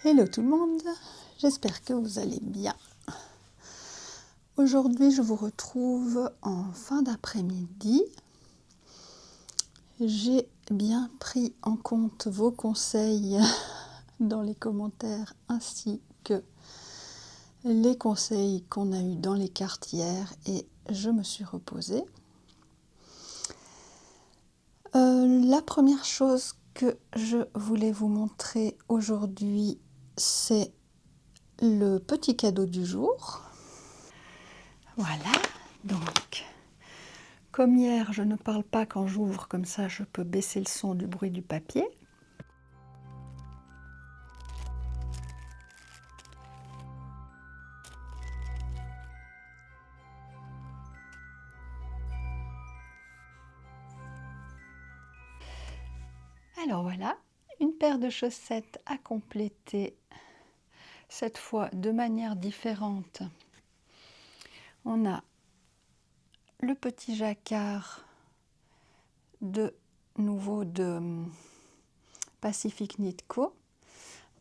Hello tout le monde, j'espère que vous allez bien. Aujourd'hui je vous retrouve en fin d'après-midi. J'ai bien pris en compte vos conseils dans les commentaires ainsi que les conseils qu'on a eus dans les cartes hier et je me suis reposée. La première chose que je voulais vous montrer aujourd'hui, c'est le petit cadeau du jour. Voilà, donc, comme hier, je ne parle pas quand j'ouvre, comme ça je peux baisser le son du bruit du papier. Alors voilà, une paire de chaussettes à compléter, cette fois de manière différente. On a le petit jacquard de nouveau de Pacific Knit Co.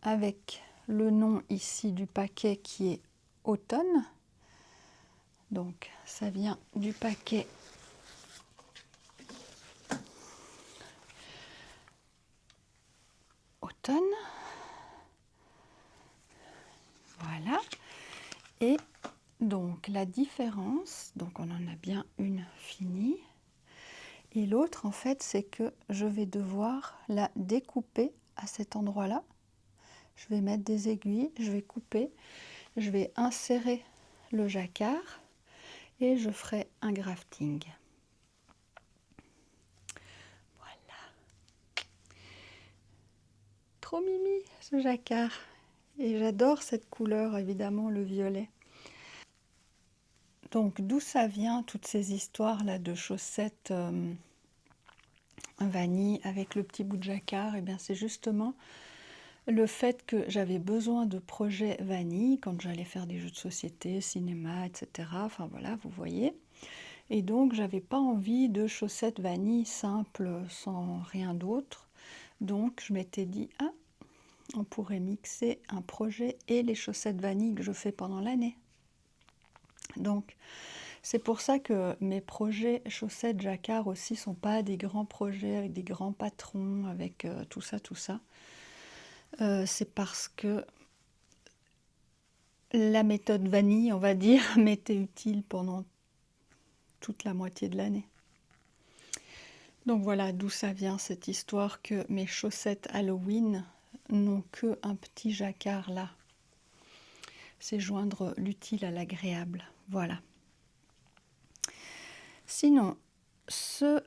avec le nom ici du paquet qui est automne. Donc ça vient du paquet automne. Voilà. Et donc la différence, donc on en a bien une finie. Et l'autre, en fait, c'est que je vais devoir la découper à cet endroit-là. Je vais mettre des aiguilles, je vais couper, je vais insérer le jacquard et je ferai un grafting. Voilà. Trop mimi ce jacquard. Et j'adore cette couleur, évidemment, le violet. Donc d'où ça vient, toutes ces histoires-là de chaussettes vanille avec le petit bout de jacquard? Et bien c'est justement le fait que j'avais besoin de projets vanille quand j'allais faire des jeux de société, cinéma, etc. Enfin voilà, vous voyez. Et donc j'avais pas envie de chaussettes vanille simples sans rien d'autre. Donc je m'étais dit, ah, on pourrait mixer un projet et les chaussettes vanille que je fais pendant l'année. Donc c'est pour ça que mes projets chaussettes jacquard aussi sont pas des grands projets avec des grands patrons, avec tout ça, tout ça. C'est parce que la méthode vanille, on va dire, m'était utile pendant toute la moitié de l'année. Donc voilà d'où ça vient cette histoire que mes chaussettes Halloween n'ont que un petit jacquard là. C'est joindre l'utile à l'agréable. Voilà. Sinon, ce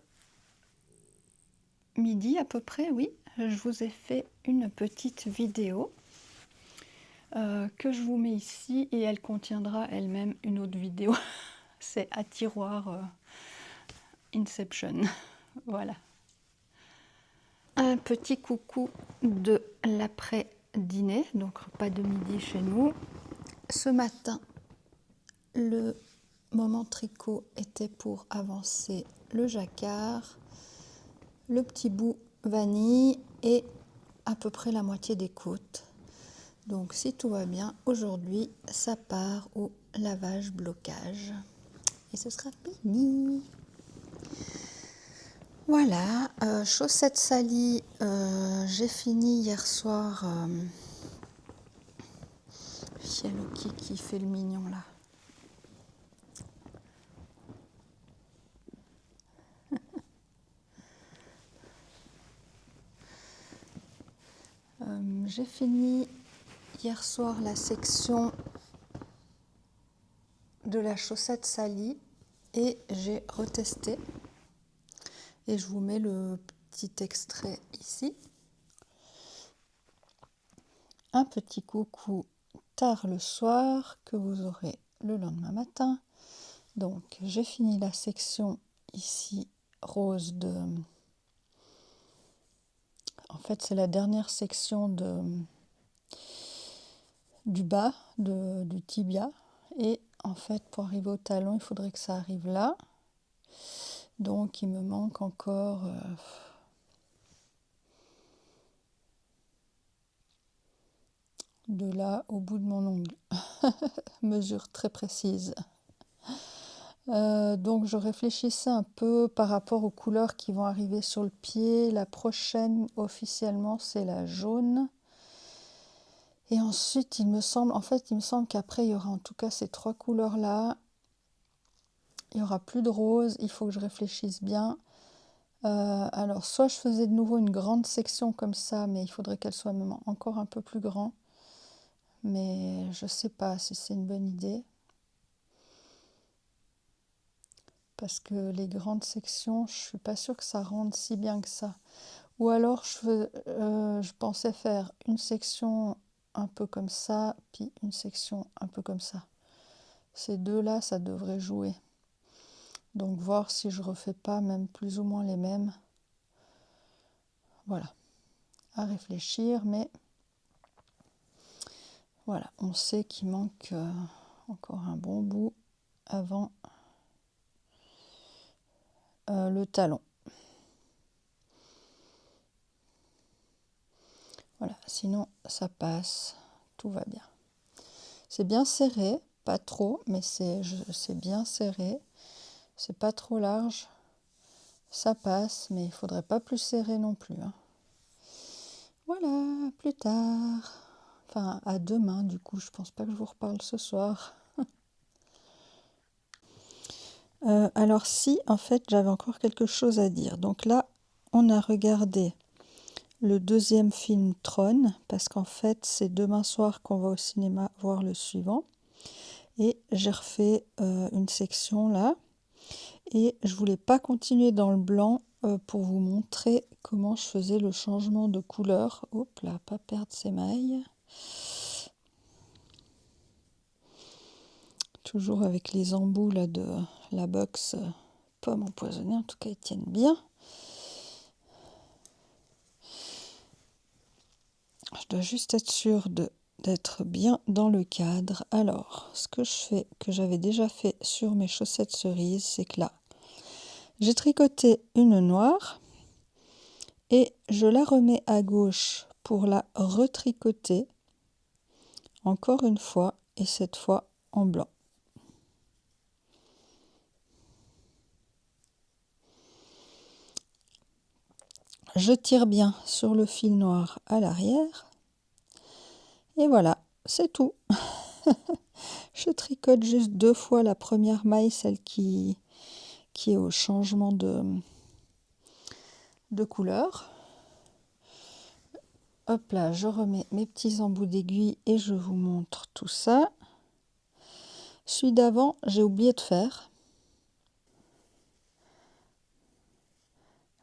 midi à peu près, oui, je vous ai fait une petite vidéo que je vous mets ici et elle contiendra elle-même une autre vidéo. C'est à tiroir Inception. Voilà. Un petit coucou de l'après-dîner, donc pas de midi chez nous. Ce matin, le moment tricot était pour avancer le jacquard, le petit bout vanille et à peu près la moitié des côtes. Donc si tout va bien, aujourd'hui ça part au lavage blocage et ce sera fini. Voilà, chaussettes salies, j'ai fini hier soir. Cielo qui fait le mignon là. J'ai fini hier soir la section de la chaussette salie et j'ai retesté. Et je vous mets le petit extrait ici. Un petit coucou tard le soir que vous aurez le lendemain matin. Donc j'ai fini la section ici rose de... En fait c'est la dernière section du bas du tibia. Et en fait pour arriver au talon il faudrait que ça arrive là. Donc il me manque encore... de là au bout de mon ongle. Mesure très précise. Donc je réfléchissais un peu par rapport aux couleurs qui vont arriver sur le pied. La prochaine officiellement c'est la jaune. Et ensuite il me semble qu'après il y aura en tout cas ces 3 couleurs là. Il n'y aura plus de rose, il faut que je réfléchisse bien. Alors soit je faisais de nouveau une grande section comme ça, mais il faudrait qu'elle soit même encore un peu plus grande. Mais je ne sais pas si c'est une bonne idée. Parce que les grandes sections, je ne suis pas sûre que ça rende si bien que ça. Ou alors je pensais faire une section un peu comme ça, puis une section un peu comme ça. Ces deux-là, ça devrait jouer. Donc voir si je refais pas même plus ou moins les mêmes. Voilà, à réfléchir, mais voilà, on sait qu'il manque encore un bon bout avant le talon. Voilà, sinon ça passe, tout va bien. C'est bien serré, pas trop, mais c'est bien serré. C'est pas trop large, ça passe, mais il faudrait pas plus serré non plus, hein. Voilà, plus tard. Enfin, à demain, du coup, je pense pas que je vous reparle ce soir. Alors si, en fait, j'avais encore quelque chose à dire. Donc là, on a regardé le deuxième film Tron, parce qu'en fait, c'est demain soir qu'on va au cinéma voir le suivant. Et j'ai refait une section là. Et je voulais pas continuer dans le blanc pour vous montrer comment je faisais le changement de couleur. Hop là, pas perdre ses mailles. Toujours avec les embouts là de la box pomme empoisonnée, en tout cas ils tiennent bien. Je dois juste être sûre d'être bien dans le cadre. Alors, ce que je fais, que j'avais déjà fait sur mes chaussettes cerises, c'est que là, j'ai tricoté une noire et je la remets à gauche pour la retricoter encore une fois et cette fois en blanc. Je tire bien sur le fil noir à l'arrière et voilà, c'est tout. Je tricote juste 2 fois la première maille, celle qui est au changement de couleur. Hop là, je remets mes petits embouts d'aiguille et je vous montre tout ça. Celui d'avant, j'ai oublié de faire.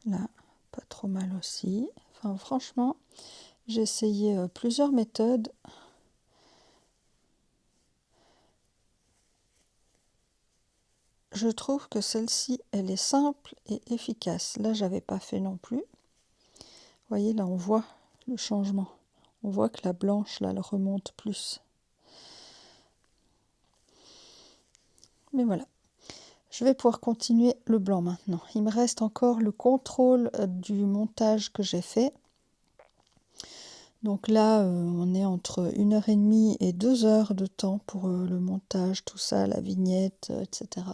Là, pas trop mal aussi. Enfin, franchement, j'ai essayé plusieurs méthodes. Je trouve que celle-ci, elle est simple et efficace. Là, j'avais pas fait non plus. Vous voyez, là, on voit le changement. On voit que la blanche, là, elle remonte plus. Mais voilà. Je vais pouvoir continuer le blanc maintenant. Il me reste encore le contrôle du montage que j'ai fait. Donc là, on est entre 1h30 et 2 heures de temps pour le montage, tout ça, la vignette, etc.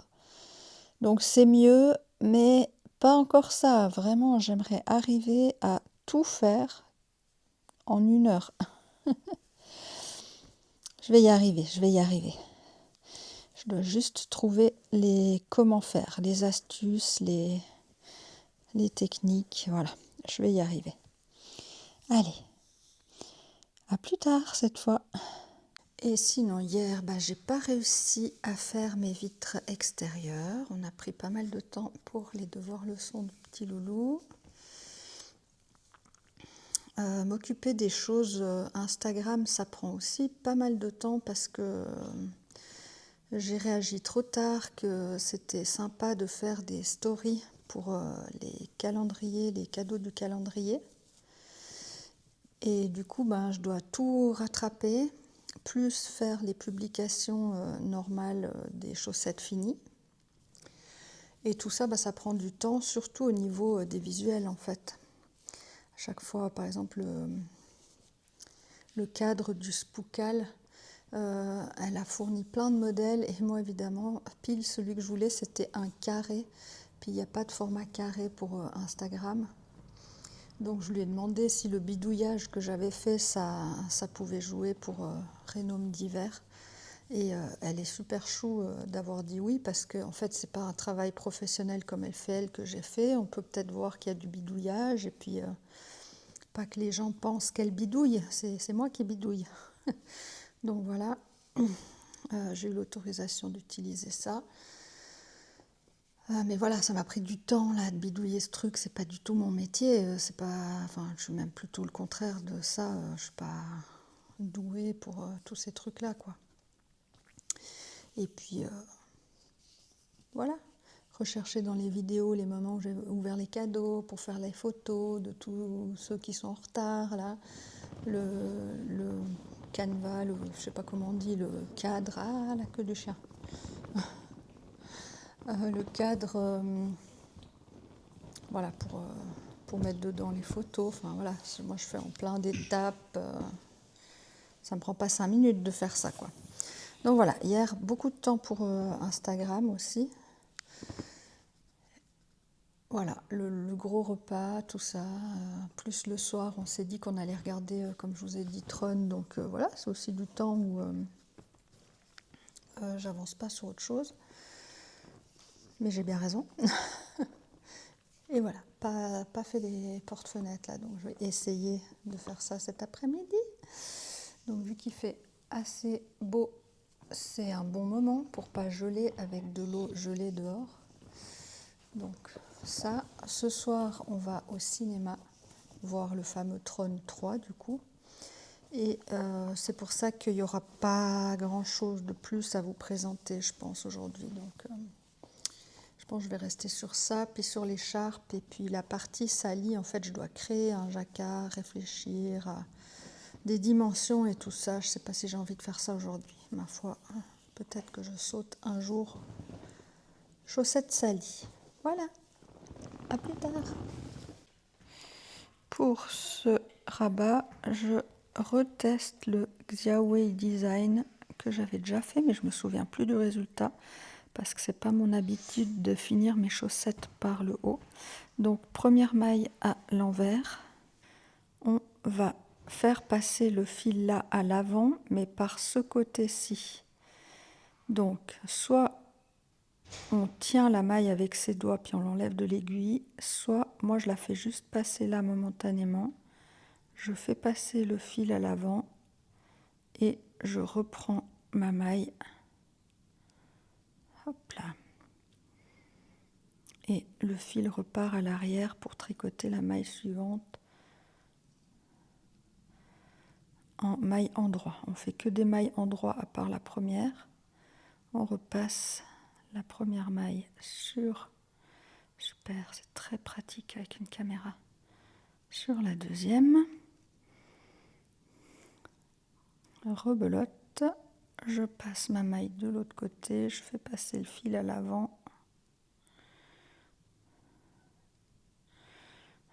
Donc c'est mieux, mais pas encore ça. Vraiment, j'aimerais arriver à tout faire en 1 heure. Je vais y arriver, je vais y arriver. Je dois juste trouver comment faire, les astuces, les techniques. Voilà, je vais y arriver. Allez, à plus tard cette fois. Et sinon, hier, j'ai pas réussi à faire mes vitres extérieures. On a pris pas mal de temps pour les devoirs leçons de petit loulou. M'occuper des choses Instagram, ça prend aussi pas mal de temps parce que j'ai réagi trop tard que c'était sympa de faire des stories pour les calendriers, les cadeaux du calendrier. Et du coup, je dois tout rattraper, plus faire les publications normales des chaussettes finies. Et tout ça, ça prend du temps, surtout au niveau des visuels en fait. À chaque fois, par exemple, le cadre du Spookal. Elle a fourni plein de modèles et moi évidemment, pile celui que je voulais c'était un carré. Puis il n'y a pas de format carré pour Instagram. Donc je lui ai demandé si le bidouillage que j'avais fait, ça pouvait jouer pour Rénome d'hiver. Et elle est super chou d'avoir dit oui, parce que en fait c'est pas un travail professionnel comme elle fait elle que j'ai fait. On peut peut-être voir qu'il y a du bidouillage et puis pas que les gens pensent qu'elle bidouille, c'est moi qui bidouille. Donc voilà, j'ai eu l'autorisation d'utiliser ça. Mais voilà, ça m'a pris du temps là de bidouiller ce truc, c'est pas du tout mon métier, c'est pas, enfin je suis même plutôt le contraire de ça, je suis pas douée pour tous ces trucs là quoi. Et puis voilà, rechercher dans les vidéos les moments où j'ai ouvert les cadeaux pour faire les photos de tous ceux qui sont en retard là, le canevas, je sais pas comment on dit, le cadre, ah la queue du chien. Le cadre, voilà, pour mettre dedans les photos. Enfin voilà, moi je fais en plein d'étapes. Ça me prend pas 5 minutes de faire ça quoi. Donc voilà, hier beaucoup de temps pour Instagram aussi. Voilà, le gros repas, tout ça. Plus le soir, on s'est dit qu'on allait regarder, comme je vous ai dit, Tron. Donc voilà, c'est aussi du temps où j'avance pas sur autre chose. Mais j'ai bien raison. Et voilà, pas fait des porte-fenêtres là, donc je vais essayer de faire ça cet après-midi. Donc vu qu'il fait assez beau, c'est un bon moment pour pas geler avec de l'eau gelée dehors. Donc ça, ce soir on va au cinéma voir le fameux Tron 3 du coup. Et c'est pour ça qu'il n'y aura pas grand-chose de plus à vous présenter, je pense, aujourd'hui. Donc je pense que je vais rester sur ça, puis sur l'écharpe, et puis la partie salie, en fait, je dois créer un jacquard, réfléchir à des dimensions et tout ça. Je ne sais pas si j'ai envie de faire ça aujourd'hui, ma foi. Peut-être que je saute un jour. Chaussettes salies. Voilà, à plus tard. Pour ce rabat, je reteste le Xiaowei Design que j'avais déjà fait, mais je ne me souviens plus du résultat parce que c'est pas mon habitude de finir mes chaussettes par le haut. Donc première maille à l'envers, on va faire passer le fil là à l'avant, mais par ce côté-ci. Donc soit on tient la maille avec ses doigts puis on l'enlève de l'aiguille, soit moi je la fais juste passer là momentanément. Je fais passer le fil à l'avant et je reprends ma maille. Hop là. Et le fil repart à l'arrière pour tricoter la maille suivante en maille endroit. On fait que des mailles endroit à part la première. On repasse la première maille sur, super, c'est très pratique avec une caméra, sur la deuxième. Rebelote, je passe ma maille de l'autre côté, je fais passer le fil à l'avant.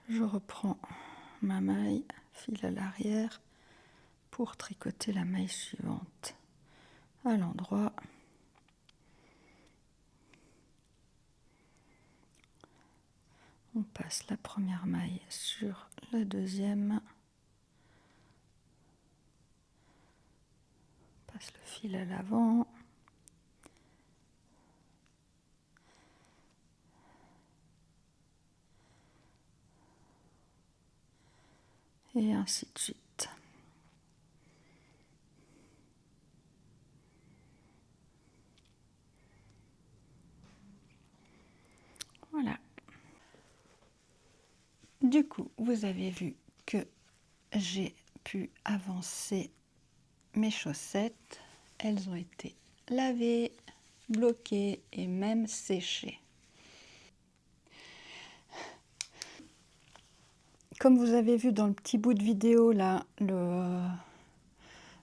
Je reprends ma maille, fil à l'arrière pour tricoter la maille suivante à l'endroit. On passe la première maille sur la deuxième. On passe le fil à l'avant. Et ainsi de suite. Voilà. Du coup, vous avez vu que j'ai pu avancer mes chaussettes. Elles ont été lavées, bloquées et même séchées. Comme vous avez vu dans le petit bout de vidéo là, le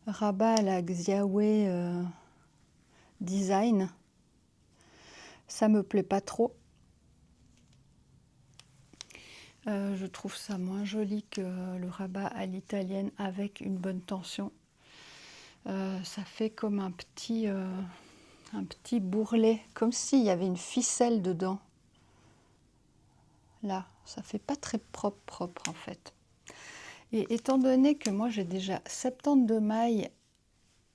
rabat à la Xiaowei Design, ça me plaît pas trop. Je trouve ça moins joli que le rabat à l'italienne avec une bonne tension. Ça fait comme un petit bourrelet, comme s'il y avait une ficelle dedans. Là, ça fait pas très propre en fait. Et étant donné que moi j'ai déjà 72 mailles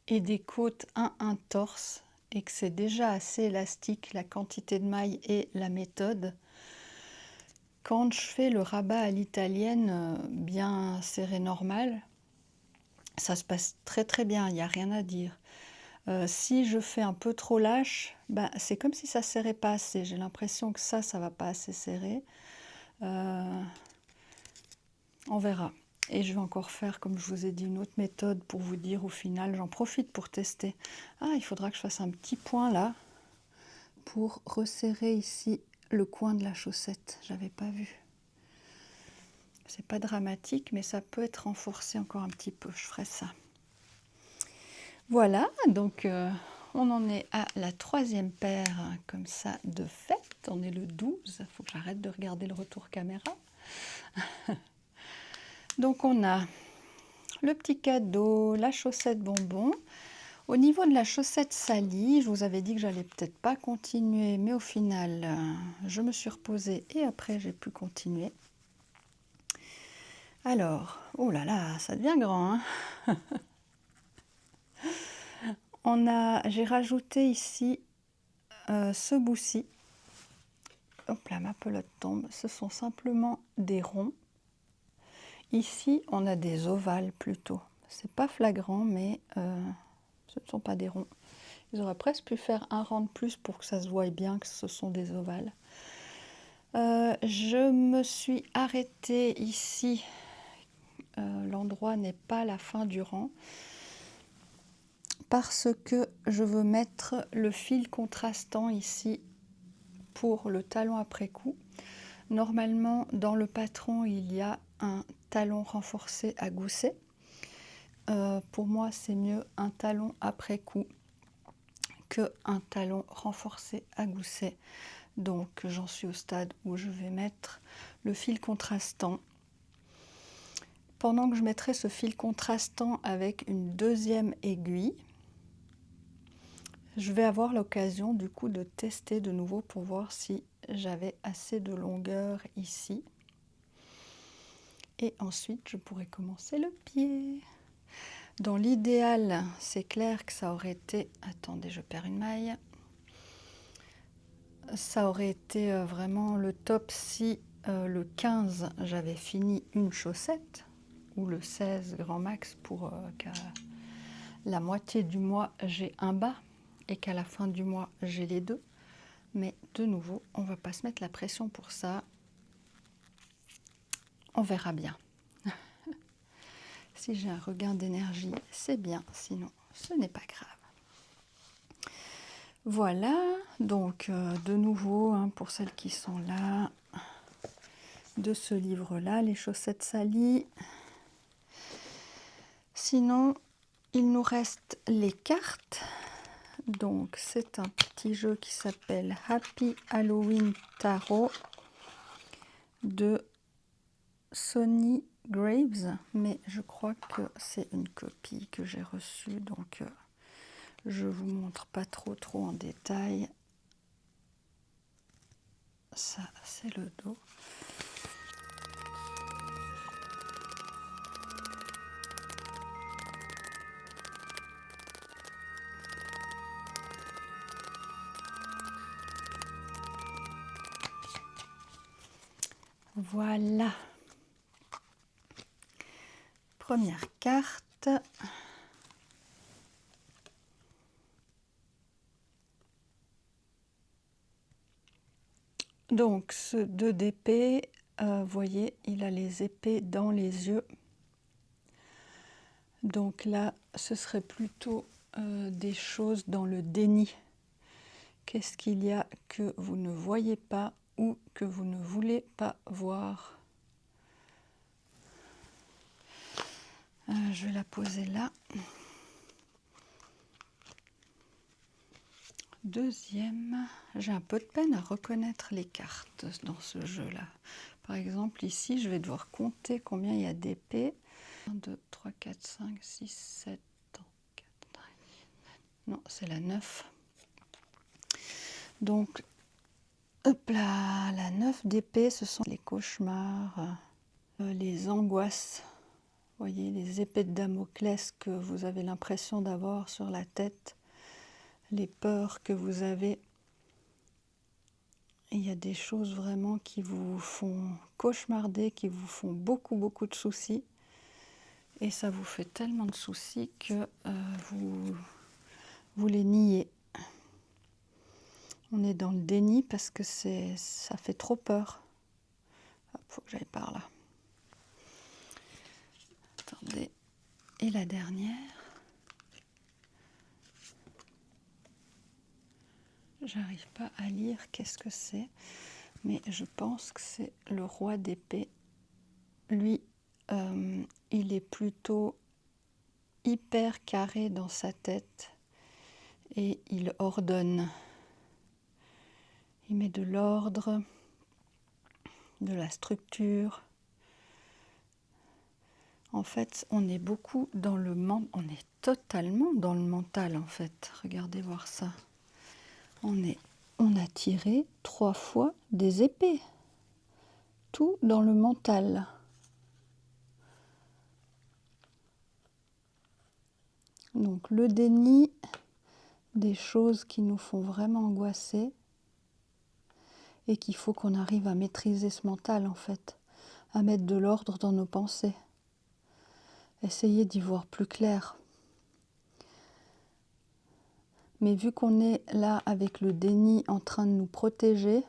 et des côtes 1 torse, et que c'est déjà assez élastique la quantité de mailles et la méthode, quand je fais le rabat à l'italienne bien serré normal, ça se passe très bien, il n'y a rien à dire. Si je fais un peu trop lâche, ben, c'est comme si ça ne serrait pas assez. J'ai l'impression que ça va pas assez serrer. On verra. Et je vais encore faire, comme je vous ai dit, une autre méthode pour vous dire au final. J'en profite pour tester. Ah, il faudra que je fasse un petit point là pour resserrer ici le coin de la chaussette. J'avais pas vu. C'est pas dramatique, mais ça peut être renforcé encore un petit peu. Je ferai ça. Voilà, donc on en est à la 3e paire comme ça de fait. On est le 12. Il faut que j'arrête de regarder le retour caméra. Donc on a le petit cadeau, la chaussette bonbon. Au niveau de la chaussette salie, je vous avais dit que j'allais peut-être pas continuer, mais au final, je me suis reposée et après j'ai pu continuer. Alors, oh là là, ça devient grand, hein. J'ai rajouté ici ce bout-ci. Hop là, ma pelote tombe. Ce sont simplement des ronds. Ici, on a des ovales plutôt. C'est pas flagrant, mais ce ne sont pas des ronds. Ils auraient presque pu faire un rang de plus pour que ça se voie bien que ce sont des ovales. Je me suis arrêtée ici. L'endroit n'est pas la fin du rang parce que je veux mettre le fil contrastant ici pour le talon après coup. Normalement, dans le patron, il y a un talon renforcé à gousset. Pour moi, c'est mieux un talon après coup qu'un talon renforcé à gousset. Donc, j'en suis au stade où je vais mettre le fil contrastant. Pendant que je mettrai ce fil contrastant avec une 2e aiguille, je vais avoir l'occasion du coup de tester de nouveau pour voir si j'avais assez de longueur ici. Et ensuite, je pourrais commencer le pied. Dans l'idéal, c'est clair que ça aurait été... Attendez, je perds une maille. Ça aurait été vraiment le top si le 15, j'avais fini une chaussette, ou le 16 grand max pour qu'à la moitié du mois, j'ai un bas, et qu'à la fin du mois, j'ai les deux. Mais de nouveau, on ne va pas se mettre la pression pour ça. On verra bien. Si j'ai un regain d'énergie, c'est bien, sinon ce n'est pas grave. Voilà, donc de nouveau, hein, pour celles qui sont là, de ce livre-là, les chaussettes salies. Sinon, il nous reste les cartes. Donc, c'est un petit jeu qui s'appelle Happy Halloween Tarot de Sonny Graves, mais je crois que c'est une copie que j'ai reçue, donc je vous montre pas trop en détail. Ça, c'est le dos. Voilà. Première carte. Donc, ce 2 d'épée, vous voyez, il a les épées dans les yeux. Donc là, ce serait plutôt des choses dans le déni. Qu'est-ce qu'il y a que vous ne voyez pas ou que vous ne voulez pas voir? Je vais la poser là. Deuxième, j'ai un peu de peine à reconnaître les cartes dans ce jeu-là, Par exemple, ici, je vais devoir compter combien il y a d'épées. 1, 2, 3, 4, 5, 6, 7, 4, non, c'est la 9. Donc, hop là, la 9 d'épée, ce sont les cauchemars, les angoisses. Vous voyez, les épées de Damoclès que vous avez l'impression d'avoir sur la tête, les peurs que vous avez. Il y a des choses vraiment qui vous font cauchemarder, qui vous font beaucoup, beaucoup de soucis. Et ça vous fait tellement de soucis que vous les niez. On est dans le déni parce que ça fait trop peur. Il faut que j'aille par là. Attendez. Et la dernière. J'arrive pas à lire qu'est-ce que c'est, mais je pense que c'est le roi d'épée. Lui, il est plutôt hyper carré dans sa tête et il ordonne. Il met de l'ordre, de la structure. En fait, on est beaucoup dans le mental, on est totalement dans le mental en fait. Regardez voir ça. On a tiré 3 fois des épées. Tout dans le mental. Donc le déni des choses qui nous font vraiment angoisser et qu'il faut qu'on arrive à maîtriser ce mental en fait, à mettre de l'ordre dans nos pensées. Essayez d'y voir plus clair. Mais vu qu'on est là avec le déni en train de nous protéger,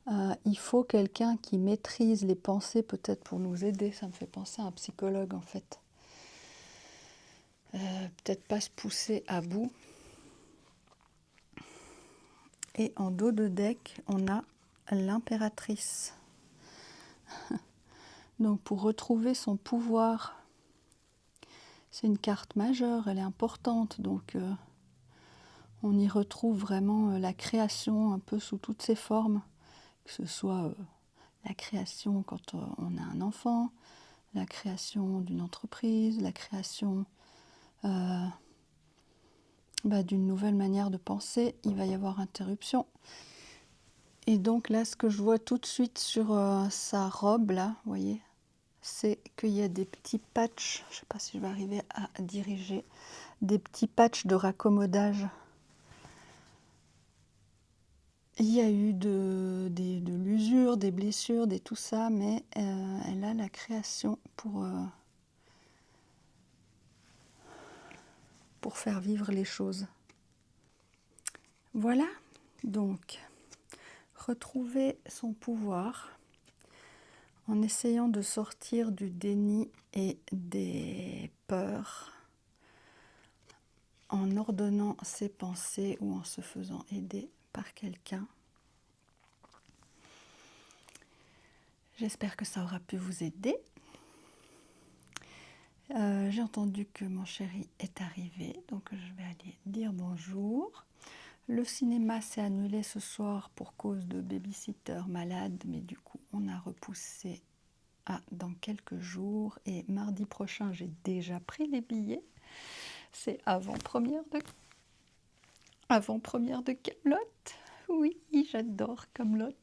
il faut quelqu'un qui maîtrise les pensées peut-être pour nous aider. Ça me fait penser à un psychologue en fait. Peut-être pas se pousser à bout. Et en dos de deck, on a l'impératrice. Donc pour retrouver son pouvoir, c'est une carte majeure, elle est importante. Donc on y retrouve vraiment la création un peu sous toutes ses formes. Que ce soit la création quand on a un enfant, la création d'une entreprise, la création d'une nouvelle manière de penser. Il va y avoir interruption. Et donc là, ce que je vois tout de suite sur sa robe, là, vous voyez, c'est qu'il y a des petits patchs, je ne sais pas si je vais arriver à diriger, des petits patchs de raccommodage. Il y a eu de l'usure, des blessures, tout ça, mais elle a la création pour faire vivre les choses. Voilà, donc, retrouver son pouvoir en essayant de sortir du déni et des peurs, en ordonnant ses pensées ou en se faisant aider par quelqu'un. J'espère que ça aura pu vous aider. J'ai entendu que mon chéri est arrivé, donc je vais aller dire bonjour. Le cinéma s'est annulé ce soir pour cause de babysitter malade, mais du coup on a repoussé à dans quelques jours. Et mardi prochain, j'ai déjà pris les billets. C'est avant-première de Kaamelott. Oui, j'adore Kaamelott.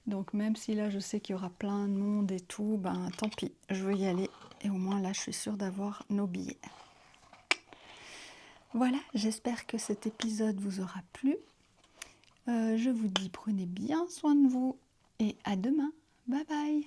Donc même si là je sais qu'il y aura plein de monde et tout, ben tant pis, je veux y aller. Et au moins là je suis sûre d'avoir nos billets. Voilà, j'espère que cet épisode vous aura plu. Je vous dis prenez bien soin de vous et à demain. Bye bye.